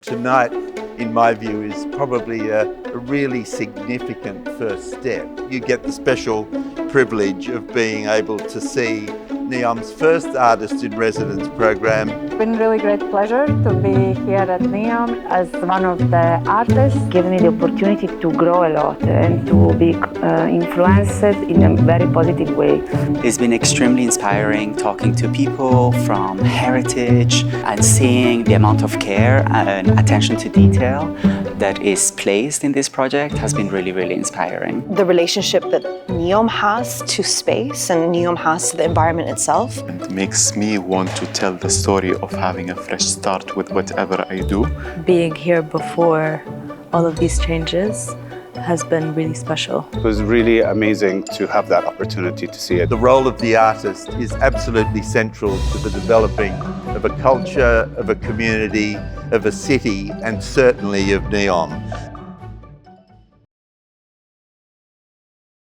Tonight, in my view, is probably a really significant first step. You get the special privilege of being able to see NEOM's first Artist in Residence program. It's been a really great pleasure to be here at NEOM as one of the artists. Given me the opportunity to grow a lot and to be influenced in a very positive way. It's been extremely inspiring talking to people from heritage and seeing the amount of care and attention to detail that is placed in this project has been really, really inspiring. The relationship that NEOM has to space and NEOM has to the environment itself. It makes me want to tell the story of having a fresh start with whatever I do. Being here before all of these changes has been really special. It was really amazing to have that opportunity to see it. The role of the artist is absolutely central to the developing of a culture, of a community, of a city, and certainly of NEOM.